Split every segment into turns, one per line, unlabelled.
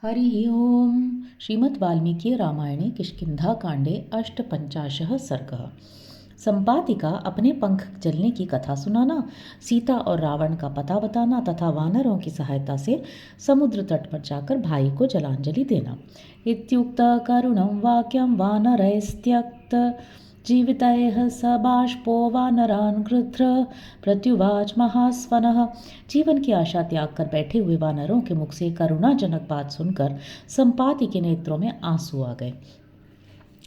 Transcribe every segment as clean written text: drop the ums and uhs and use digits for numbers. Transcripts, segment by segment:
हरि ओम। श्रीमद् वाल्मीकि रामायणे किष्किन्धाकाण्डे अष्टपञ्चाशः सर्गः। संपातिका अपने पंख जलने की कथा सुनाना, सीता और रावण का पता बताना तथा वानरों की सहायता से समुद्र तट पर जाकर भाई को जलांजलि देना। इत्युक्त करुणं वाक्यं वानरैस्त्यक्त जीवितैः स बाष्पो वानरान् गृध्र प्रत्युवाच महास्वनः। जीवन की आशा त्याग कर बैठे हुए वानरों के मुख से करुणाजनक बात सुनकर संपाति के नेत्रों में आंसू आ गए।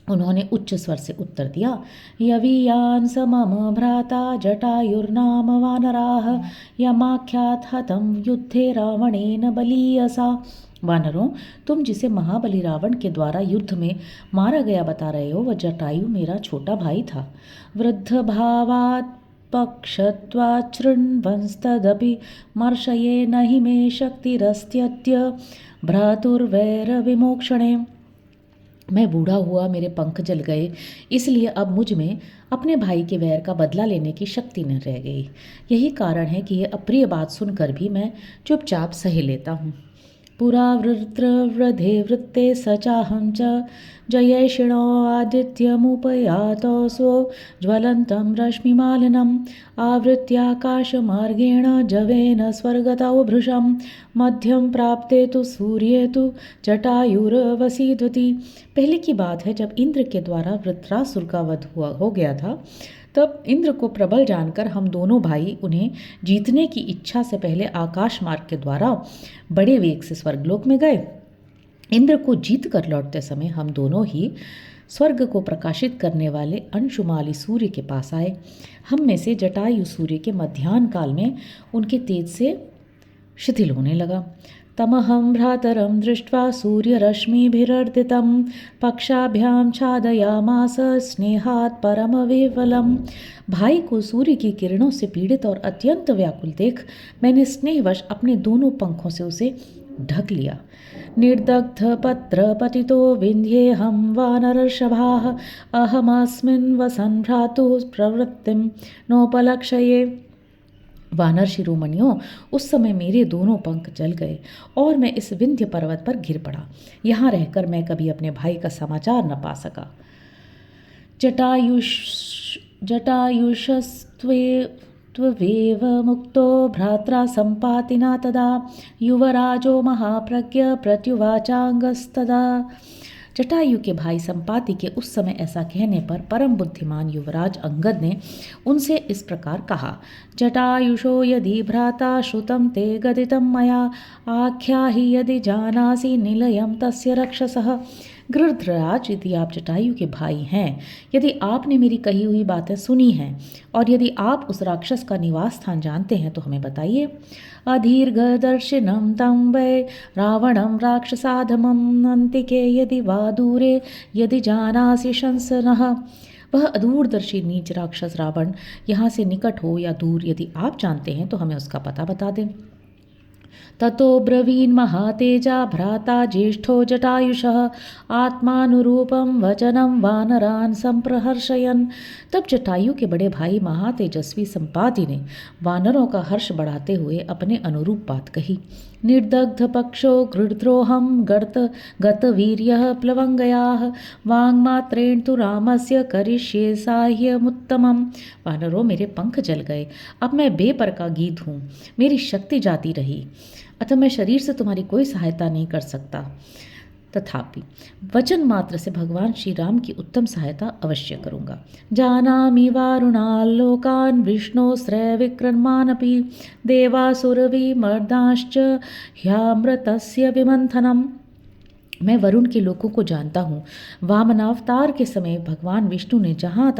उन्होंने उच्च स्वर से उत्तर दिया, यवीयान स मम भ्राता जटायुर्नाम वानराः यमाख्यात हतं युद्धे रावणेन बलीयसा। वानरों, तुम जिसे महाबली रावण के द्वारा युद्ध में मारा गया बता रहे हो, वह जटायु मेरा छोटा भाई था। वृद्ध भावात् पक्षत्वाच्छृण्वंस्तदपि मर्शये न हि मे शक्तिरस्त्यद्य भ्रातुर्वैरविमोक्षणे। मैं बूढ़ा हुआ, मेरे पंख जल गए, इसलिए अब मुझ में अपने भाई के वैर का बदला लेने की शक्ति न रह गई। यही कारण है कि यह अप्रिय बात सुनकर भी मैं चुपचाप सह लेता हूँ। पुरा वृत्रवृधे वृत्ते स चाहं च जयैषिणो आदित्यमुपयातोऽसो ज्वलन्तं रश्मिमालिनम् आवृत्याकाशमार्गेण जवेन स्वर्गतौ भृशं मध्यम प्राप्ते तु सूर्ये तु जटायुरवसीदति। पहले की बात है, जब इंद्र के द्वारा वृत्रासुर का वध हो गया था, तब इंद्र को प्रबल जानकर हम दोनों भाई उन्हें जीतने की इच्छा से पहले आकाश मार्ग के द्वारा बड़े वेग से स्वर्गलोक में गए। इंद्र को जीत कर लौटते समय हम दोनों ही स्वर्ग को प्रकाशित करने वाले अंशुमाली सूर्य के पास आए। हम में से जटायु सूर्य के मध्याह्न काल में उनके तेज से शिथिल होने लगा। तमहं भ्रातरं दृष्ट्वा सूर्यरश्मिभिरर्दितं पक्षाभ्यां छादयामास स्नेहात् परमविह्वलम्। भाई को सूर्य की किरणों से पीड़ित और अत्यंत व्याकुल देख मैंने स्नेहवश अपने दोनों पंखों से उसे ढक लिया। निर्दग्ध पत्र पतितो विन्ध्येऽहं वानरर्षभाः अहमस्मिन् वसन् भ्रातुः प्रवृत्तिं नोपलक्षये। वानर शिरोमणियों, उस समय मेरे दोनों पंख जल गए और मैं इस विंध्य पर्वत पर गिर पड़ा। यहाँ रहकर मैं कभी अपने भाई का समाचार न पा सका। जटायुषस्त्वेव मुक्तो भ्रात्रा संपातिना तदा युवराजो महाप्रज्ञ प्रत्युवाचांगस्तदा। जटायु के भाई संपाति के उस समय ऐसा कहने पर परम बुद्धिमान युवराज अंगद ने उनसे इस प्रकार कहा, जटायुषो यदि भ्राता श्रुतं ते गदितं मया आख्याहि यदि जानासि निलयं तस्य रक्षसः। गृध्रराज, यदि आप जटायु के भाई हैं, यदि आपने मेरी कही हुई बातें सुनी हैं और यदि आप उस राक्षस का निवास स्थान जानते हैं तो हमें बताइए। अधीर्घदर्शिनं तं वै रावणं राक्षसाधमं अन्तिके यदि वा दूरे यदि जानासि शंसनः। वह अदूरदर्शी नीच राक्षस रावण यहाँ से निकट हो या दूर, यदि आप जानते हैं तो हमें उसका पता बता दें। ततो ब्रवीन् महातेजा भ्राता ज्येष्ठो जटायुषः आत्मानुरूपं वचनं वानरान् संप्रहर्षयन्। तब जटायु के बड़े भाई महातेजस्वी संपाति ने वानरों का हर्ष बढ़ाते हुए अपने अनुरूप बात कही। निर्दग्ध पक्षो गृध्रोहं गतवीर्यः प्लवंगयाः वाङ्मात्रेण तु रामस्य करिष्ये साह्यमुत्तमम्। वानरों, मेरे पंख जल गए, अब मैं बेपर का गीत हूँ, मेरी शक्ति जाती रही, अतः मैं शरीर से तुम्हारी कोई सहायता नहीं कर सकता। तथापि वचन मात्र से भगवान श्री राम की उत्तम सहायता अवश्य करूँगा। जानामि वारुणाल्लोकान् विष्णोस्त्रैविक्रमानपि देवासुरविमर्दाश्च ह्यामृतस्य विमंथनम्। मैं वरुण के लोकों को जानता हूँ। वामनावतार के समय भगवान विष्णु ने जहाँ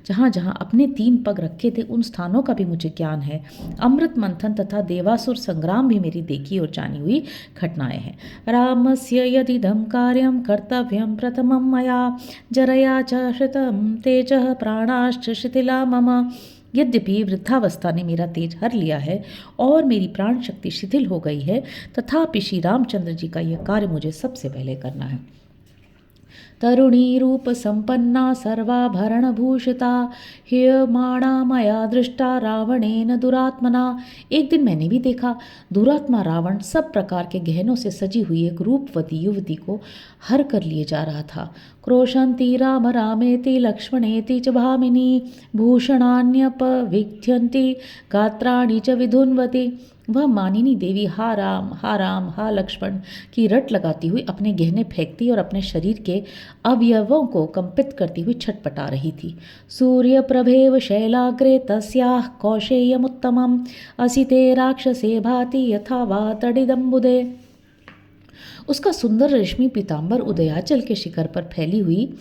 जहाँ अपने 3 पग रखे थे उन स्थानों का भी मुझे ज्ञान है। अमृत मंथन तथा देवासुर संग्राम भी मेरी देखी और जानी हुई घटनाएं हैं। रामस्य यदिदं कार्यं कर्तव्यं प्रथमं मया जरया च श्रितं तेजः प्राणाश्च शिथिला मम। यद्यपि वृद्धावस्था ने मेरा तेज हर लिया है और मेरी प्राण शक्ति शिथिल हो गई है, तथापि श्री रामचंद्र जी का यह कार्य मुझे सबसे पहले करना है। तरुणी रूप संपन्ना सर्वाभरणभूषिता ह्यमाणा मया दृष्टा रावणेन दुरात्मना। एक दिन मैंने भी देखा दुरात्मा रावण सब प्रकार के गहनों से सजी हुई एक रूपवती युवती को हर कर लिए जा रहा था। क्रोशंती राम रामेति लक्ष्मणेति च भामिनी भूषणान्यपविध्यन्ति गात्राणि च विधुन्वति। वह मानिनी देवी हा राम हा लक्ष्मण की रट लगाती हुई अपने गहने फेंकती और अपने शरीर के अवयवों को कंपित करती हुई छटपटा रही थी। सूर्य प्रभेव शैलाग्रे तस्याः कौशेयमुत्तमम् असिते राक्षसे भाति यथा वा तडिदम्बुदे। उसका सुंदर रेशमी पीतांबर उदयाचल के शिखर पर फैली हुई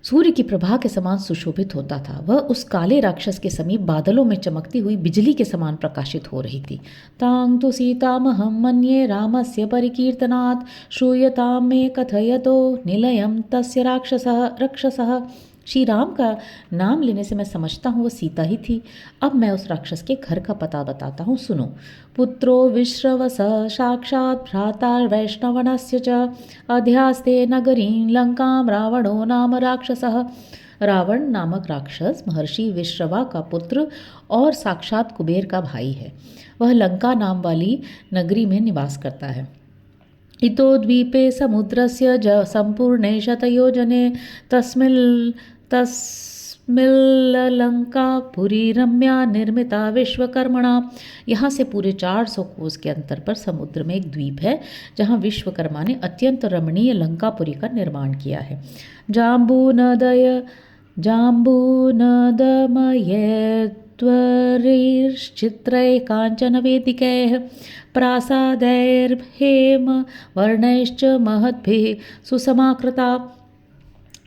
सूर्य की प्रभा के समान सुशोभित होता था। वह उस काले राक्षस के समीप बादलों में चमकती हुई बिजली के समान प्रकाशित हो रही थी। तां तु सीतामहं मन्ये रामस्य परिकीर्तनात् श्रूयतां मे कथयतो निलयं तस्य राक्षसः। श्री राम का नाम लेने से मैं समझता हूँ वह सीता ही थी। अब मैं उस राक्षस के घर का पता बताता हूँ, सुनो। पुत्रो विश्रवस साक्षात् भ्राता वैष्णवनस्य च अध्यास्ते नगरीं लंकां रावणो नाम राक्षसः। रावण नामक राक्षस महर्षि विश्रवा का पुत्र और साक्षात कुबेर का भाई है। वह लंका नाम वाली नगरी में निवास करता है। इतो द्वीपे समुद्रस्य संपूर्णे शतयोजने तस्मिल्लंकापुरी रम्या निर्मिता विश्वकर्मणा। यहाँ से पूरे 400 कोस के अंतर पर समुद्र में एक द्वीप है जहाँ विश्वकर्मा ने अत्यंत रमणीय लंकापुरी का निर्माण किया है। जाम्बूनदमयैर्चित्रैः काञ्चनवेदिकैः प्रासादैर्हेम वर्णैश्च महद्भिः सुसमाकृता।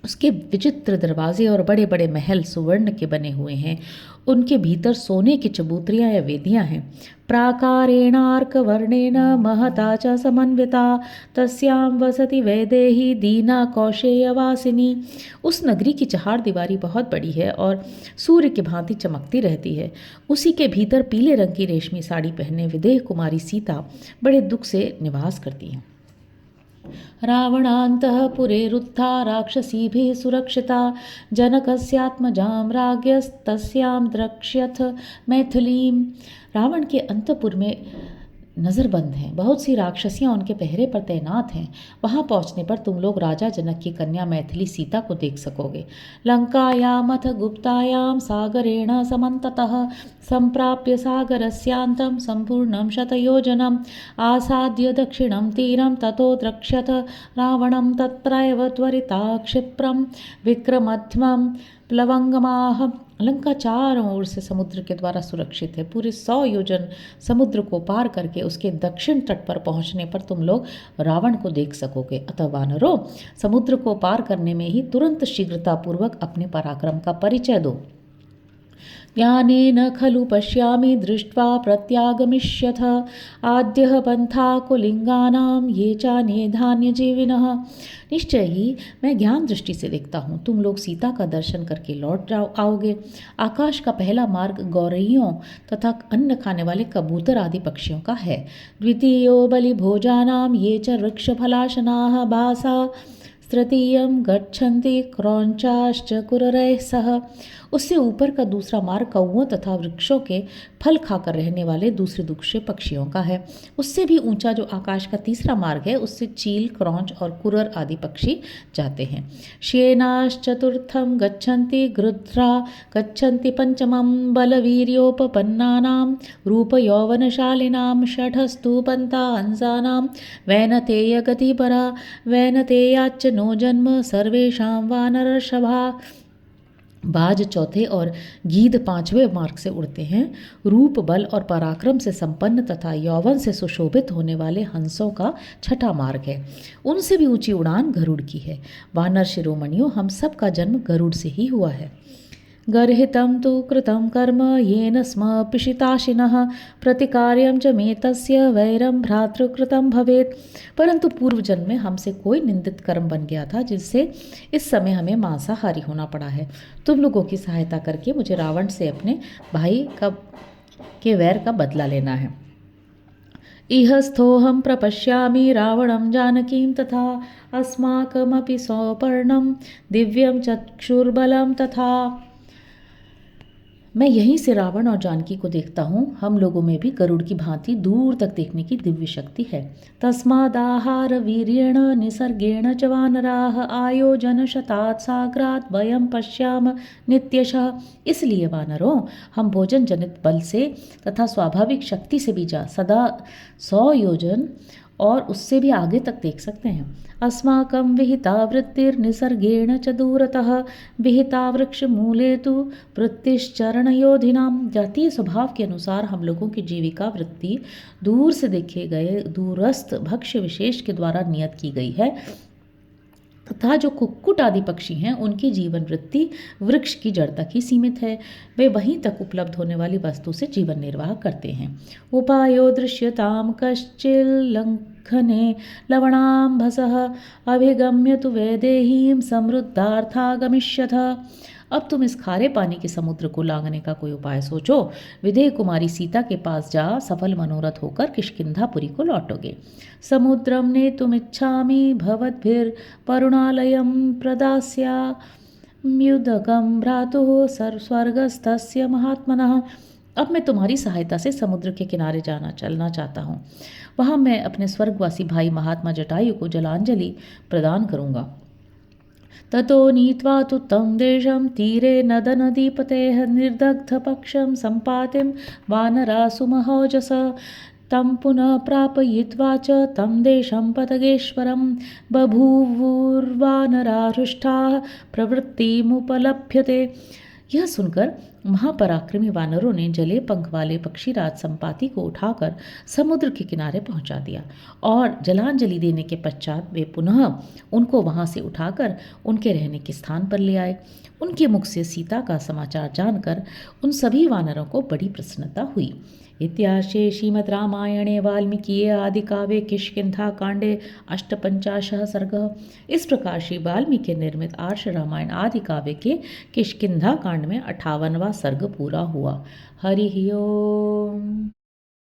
उसके विचित्र दरवाजे और बड़े बड़े महल सुवर्ण के बने हुए हैं। उनके भीतर सोने की चबूतरियाँ या वेदियाँ हैं। प्राकारेणार्कवर्णेन महता च समन्विता तस्यां वसति वैदेही दीना कौशेयवासिनी। उस नगरी की चहार दीवारी बहुत बड़ी है और सूर्य की भांति चमकती रहती है। उसी के भीतर पीले रंग की रेशमी साड़ी पहने विदेह कुमारी सीता बड़े दुख से निवास करती हैं। रावणान्तःपुरे रुद्धा राक्षसीभिः सुरक्षिता जनकस्यात्मजां राज्ञस्तस्यां द्रक्ष्यथ मैथिलीं। रावण के अंतपुर में नज़रबंद हैं, बहुत सी राक्षसियाँ उनके पहरे पर तैनात हैं। वहाँ पहुँचने पर तुम लोग राजा जनक की कन्या मैथिली सीता को देख सकोगे। लंकायामथ गुप्तायां सागरेण समन्ततः संप्राप्य सागरस्यान्तं संपूर्णं शतयोजनम् आसाद्य दक्षिणं तीरं ततो द्रक्ष्यथ रावणं तत्रैव त्वरिता क्षिप्रं विक्रमध्वं प्लवंगमाह। लंका चारों ओर से समुद्र के द्वारा सुरक्षित है। पूरे 100 योजन समुद्र को पार करके उसके दक्षिण तट पर पहुंचने पर तुम लोग रावण को देख सकोगे। अतः वानरों, समुद्र को पार करने में ही तुरंत शीघ्रतापूर्वक अपने पराक्रम का परिचय दो। ज्ञानेन खलु पश्यामि दृष्ट्वा प्रत्यागमिष्यथ आद्यः पंथा कुलिंगानां ये चान्ये धान्यजीविनः। निश्चय ही मैं ज्ञान दृष्टि से देखता हूँ, तुम लोग सीता का दर्शन करके लौट आओगे। आकाश का पहला मार्ग गौरैयों तथा अन्न खाने वाले कबूतर आदि पक्षियों का है। द्वितीयो बलिभोजानां ये च वृक्षफलाशनाः भासा तृतीयं गच्छन्ति क्रौंचाश्च कुररैः सह। उससे ऊपर का दूसरा मार्ग कौओं तथा वृक्षों के फल खाकर रहने वाले दूसरे पक्षियों का है। उससे भी ऊंचा जो आकाश का तीसरा मार्ग है, उससे चील, क्रौंच और कुरर आदि पक्षी जाते हैं। श्येनाश्चतुर्थं गच्छन्ति गृध्रा गच्छन्ति पंचमं बलवीर्योपपन्नानां रूपयौवनशालिनां षठस्तु पंथा हंसानां वैनतेय गतिपरा वैनतेयाच्च नो जन्म सर्वेषां वानरर्षभा। बाज चौथे और गीध 5वें मार्ग से उड़ते हैं। रूप, बल और पराक्रम से संपन्न तथा यौवन से सुशोभित होने वाले हंसों का छठा मार्ग है। उनसे भी ऊंची उड़ान गरुड़ की है। वानर शिरोमणियों, हम सब का जन्म गरुड़ से ही हुआ है। गर्हितं तु कृतं कर्म येन स्म पिशिताशिनः प्रतिकार्यं च मे तस्य वैरं भ्रातृकृतं भवेत्। परंतु पूर्व जन्म में हमसे कोई निंदित कर्म बन गया था जिससे इस समय हमें मांसाहारी होना पड़ा है। तुम लोगों की सहायता करके मुझे रावण से अपने भाई के वैर का बदला लेना है। इहस्थोऽहं प्रपश्यामि रावणं जानकीं तथा अस्माकमपि सौपर्णं दिव्यं चक्षुर्बलं तथा। मैं यहीं से रावण और जानकी को देखता हूँ। हम लोगों में भी गरुड़ की भांति दूर तक देखने की दिव्य शक्ति है। तस्मादाहार वीर्येण निसर्गेण च वानराः आयोजन शतात् साग्रात् वयं पश्याम नित्यशः। इसलिए वानरों, हम भोजन जनित बल से तथा स्वाभाविक शक्ति से भी जा सदा 100 योजन और उससे भी आगे तक देख सकते हैं। अस्माकं विहिता वृत्तिर्निसर्गेण च दूरतः विहिता वृक्षमूले तु वृत्तिश्चरणयोधिनां। जातीय स्वभाव के अनुसार हम लोगों की जीविका वृत्ति दूर से देखे गए दूरस्थ भक्ष्य विशेष के द्वारा नियत की गई है तथा जो कुक्कुट आदि पक्षी हैं उनकी जीवन वृत्ति वृक्ष की जड़ तक ही सीमित है। वे वहीं तक उपलब्ध होने वाली वस्तु से जीवन निर्वाह करते हैं। उपायो दृश्यताम कश्चिल्लंघने लवणाम्भसः अभिगम्य तु वैदेहीं समृद्धार्थागमिष्यथ। अब तुम इस खारे पानी के समुद्र को लांघने का कोई उपाय सोचो। विदेह कुमारी सीता के पास जा सफल मनोरथ होकर किष्किंधापुरी को लौटोगे। समुद्रम नेतुमिच्छामि भवद्भिर्परुणालयं प्रदास्याम्युदकं भ्रातुः स्वर्गस्थस्य महात्मनः। अब मैं तुम्हारी सहायता से समुद्र के किनारे चलना चाहता हूँ। वहाँ मैं अपने स्वर्गवासी भाई महात्मा जटायु को जलांजलि प्रदान करूँगा। ततो नीत्वा तु तं देशं तीरे नदनदीपतेः निर्दग्धपक्षं सम्पातिं वानरासु महौजस। तं पुनः प्रापयित्वा च तं देशं पतगेश्वरं बभूवुर्वानरा हृष्टाः प्रवृत्तिमुपलभ्यते। यह सुनकर महापराक्रमी वानरों ने जले पंख वाले पक्षीराज संपाति को उठाकर समुद्र के किनारे पहुंचा दिया और जलांजलि देने के पश्चात वे पुनः उनको वहां से उठाकर उनके रहने के स्थान पर ले आए। उनके मुख से सीता का समाचार जानकर उन सभी वानरों को बड़ी प्रसन्नता हुई। इत्याशे श्रीमद् रामायणे वाल्मीकिये आदिकाव्ये किष्किंधाकांडे 58 सर्गः। इस प्रकार श्री वाल्मीकि निर्मित आर्ष रामायण आदि काव्य के किष्किंधा कांड में 58वां सर्ग पूरा हुआ। हरि ओम।